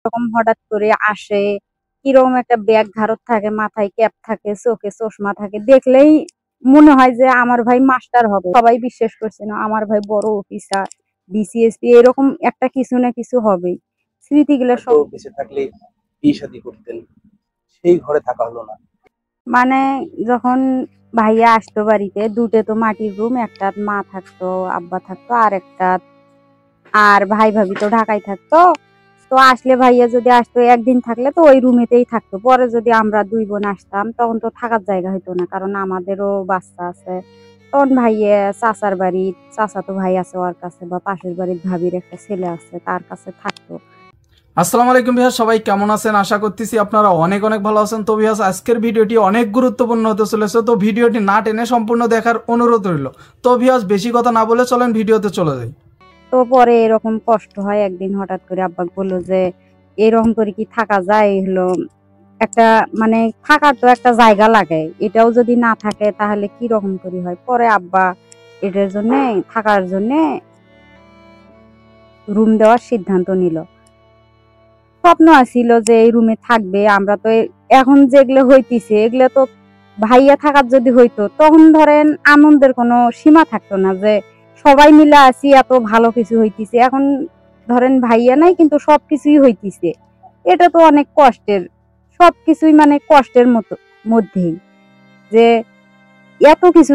এরকম হঠাৎ করে আসে, কিরকম একটা ব্যাগ ঘাড়ত থাকে, মাথায় ক্যাপ থাকে, চোখে চশমা থাকে, দেখলেই মনে হয় যে আমার ভাই মাস্টার হবে। সবাই বিশ্বাস করছে না আমার ভাই বড় অফিসার, বিসিএসপি এরকম একটা কিছু না কিছু হবেই। স্মৃতিগুলো সব বেঁচে থাকলে বিয়ে শাদী করতেন, সেই ঘরে থাকা হলো না। মানে যখন ভাইয়া আসতো বাড়িতে, দুটো তো মাটির রুম, একটা মা থাকতো, আব্বা থাকতো, আর ভাই ভাবি তো ঢাকায় থাকতো। তো আসলে ভাইয়া যদি আসতো একদিন থাকলে তো ওই রুমেতেই থাকতো। পরে যদি আমরা দুই বোন আসতাম তখন তো থাকার জায়গা হইতো না, কারণ আমাদেরও বাচ্চা আছে। তখন ভাইয়া চাচার বাড়ি, চাচাতো ভাই আছে ওর কাছে, বা পাশের বাড়ির ভাবির একটা ছেলে আছে তার কাছে থাকতো। আসসালামু আলাইকুম ভিউয়ার্স, সবাই কেমন আছেন? আশা করতেছি আপনারা অনেক অনেক ভালো আছেন। তো ভিউয়ার্স, আজকের ভিডিওটি অনেক গুরুত্বপূর্ণ হতে চলেছে, তো ভিডিওটি না টেনে সম্পূর্ণ দেখার অনুরোধ রইল। তো ভিউয়ার্স, বেশি কথা না বলে চলেন ভিডিওতে চলে যাই। তো পরে এরকম কষ্ট হয়, একদিন হঠাৎ করে আব্বা বললো যে এরকম করে কি থাকা যায়, হলো একটা মানে থাকার তো একটা জায়গা লাগে, এটাও যদি না থাকে তাহলে কি রকম করে হয়। পরে আব্বা এটার জন্য, থাকার জন্য রুম দেওয়ার সিদ্ধান্ত নিল। স্বপ্ন আছিল যে এই রুমে থাকবে। আমরা তো এখন যেগুলো হইতিছে এগুলো তো ভাইয়া থাকার যদি হইতো তখন ধরেন আনন্দের কোনো সীমা থাকতো না, যে সবাই মিলে আছি, এত ভালো কিছু হইতিছে। এখন ধরেন ভাইয়া নাই কিন্তু সবকিছুই হইতিছে, এটা তো অনেক কষ্টের। সবকিছুই মানে কষ্টের মধ্যেই, যে এত কিছু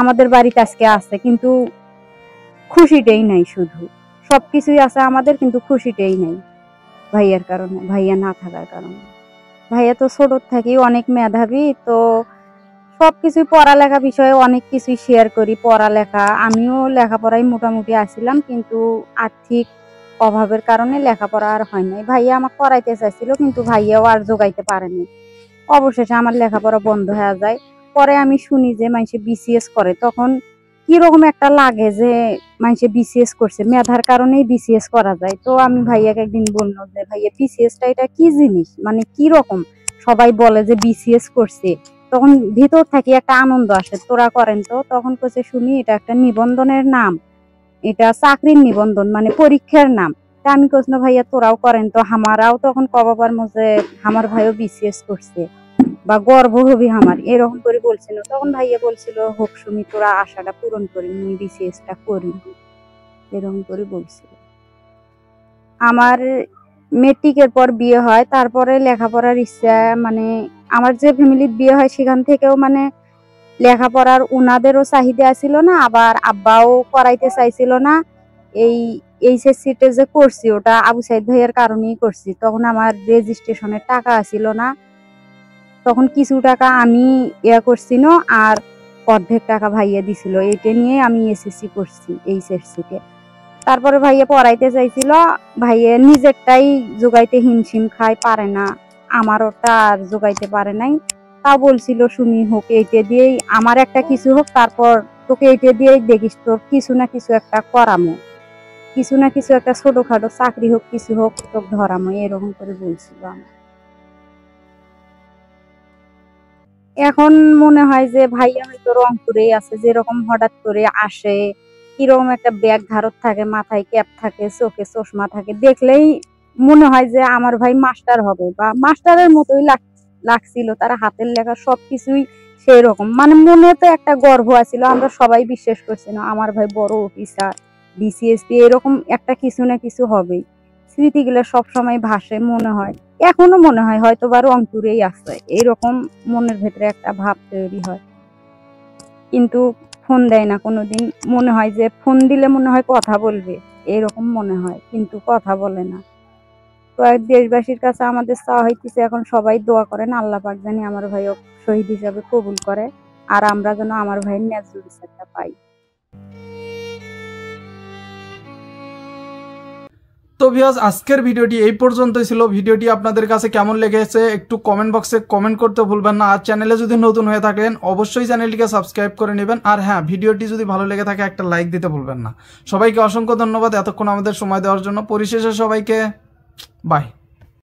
আমাদের বাড়িতে আজকে আছে কিন্তু খুশিটাই নাই। শুধু সবকিছুই আছে আমাদের কিন্তু খুশিটাই নাই, ভাইয়ার কারণে, ভাইয়া না থাকার কারণে। ভাইয়া তো ছোট থেকে অনেক মেধাবী, তো সবকিছু পড়ালেখা বিষয়ে অনেক কিছুই শেয়ার করি। পড়ালেখা আমিও লেখাপড়ায় মোটামুটি আসছিলাম, কিন্তু আর্থিক অভাবের কারণে লেখাপড়া আর হয় নাই। ভাইয়া আমাকে পড়াইতে চাইছিল কিন্তু ভাইয়াও আর জোগাইতে পারেনি। অবশেষে আমার লেখাপড়া বন্ধ হয়ে যায়। পরে আমি শুনি যে মানুষে বিসিএস করে, তখন কিরকম একটা লাগে যে মানুষে বিসিএস করছে, মেধার কারণেই বিসিএস করা যায়। তো আমি ভাইয়াকে একদিন বললো যে ভাইয়া বিসিএসটা এটা কি জিনিস, মানে কি রকম, সবাই বলে যে বিসিএস করছে, তখন ভিতর থেকে একটা আনন্দ আসে, তোরা করেন তো? তখন কইছে শুনি এটা একটা নিবন্ধনের নাম, এটা চাকরির নিবন্ধন, মানে পরীক্ষার নাম। তা আমি কইছি না ভাইয়া তোরাও করেন তো, আমারাও তখন কবাবার মধ্যে আমার ভাইও বিসিএস করছে, বা গর্ব হবি আমার, এরকম করে বলছিল। তখন ভাইয়া বলছিল হোক সুমি, তোরা আশাটা পূরণ করি, মুই বিসিএসটা করি, এরকম করে বলছিল। আমার মেট্রিকের পর বিয়ে হয়, তারপরে লেখাপড়ার ইচ্ছা, মানে আমার যে ফ্যামিলির বিয়ে হয় সেখান থেকেও মানে লেখাপড়ার উনাদেরও চাহিদা ছিল না, আবার আব্বাও করাইতে চাইছিল না। এই এইচএসসিতে যে করছি ওটা আবু সাইদ ভাইয়ের কারণেই করছি। তখন আমার রেজিস্ট্রেশনের টাকা ছিল না, তখন কিছু টাকা আমি করছিল, আর অর্ধেক টাকা ভাইয়া দিছিল। এটা নিয়ে আমি এসএসসি করছি, এইচএসসি তে। তারপরে ভাইয়া পড়াইতে চাইছিল, ভাইয়া নিজেরটাই জোগাইতে হিমশিম খায়, পারে না, আমার ওটা আর জোগাইতে পারে নাই। তাও বলছিল শুনি হোক, এইটা দিয়েই আমার একটা কিছু হোক, তারপর তোকে এইটা দিয়েই দেখিস তোর কিছু না কিছু একটা করামো, কিছু না কিছু একটা ছোটখাটো চাকরি হোক, কিছু হোক, তোকে ধরামো, এরকম করে বলছিল আমার। এখন মনে হয় যে ভাইয়া হয়তো রংপুরেই আছে, যেরকম হঠাৎ করে আসে, কিরকম একটা ব্যাগ ঘাড়ত থাকে, মাথায় ক্যাপ থাকে, চোখে চশমা থাকে, দেখলেই মনে হয় যে আমার ভাই মাস্টার হবে, বা মাস্টারের মতোই লাগছিল। তার হাতের লেখা সবকিছুই সেই রকম, মানে মনে তো একটা গর্ব আছিল। আমরা সবাই বিশ্বাস করছি না আমার ভাই বড় অফিসার, বিসিএসপি এরকম একটা কিছু না কিছু হবেই। স্মৃতিগুলো সবসময় ভাসে, মনে হয়, এখনো মনে হয় হয়তো বা রংপুরেই আছে, এইরকম মনের ভেতরে একটা ভাব তৈরি হয়। কিন্তু ফোন দেয় না কোনোদিন, মনে হয় যে ফোন দিলে মনে হয় কথা বলবে, এরকম মনে হয়, কিন্তু কথা বলে না। তো দেশবাসীর কাছে আমাদের চাওয়া হইতেছে এখন সবাই দোয়া করেন, আল্লাহ পাক জানি আমার ভাইও শহীদ হিসাবে কবুল করে, আর আমরা যেন আমার ভাইয়ের ন্যায্য বিচারটা পাই। তো ভিউয়ার্স, আজকের ভিডিওটি এই পর্যন্তই ছিল। ভিডিওটি আপনাদের কাছে কেমন লেগেছে একটু কমেন্ট বক্সে কমেন্ট করতে ভুলবেন না। আর চ্যানেলে যদি নতুন হয়ে থাকেন অবশ্যই চ্যানেলটিকে সাবস্ক্রাইব করে নেবেন। আর হ্যাঁ, ভিডিওটি যদি ভালো লেগে থাকে একটা লাইক দিতে ভুলবেন না। সবাইকে অসংখ্য ধন্যবাদ এতক্ষণ আমাদের সময় দেওয়ার জন্য। পরিশেষে সবাইকে বাই।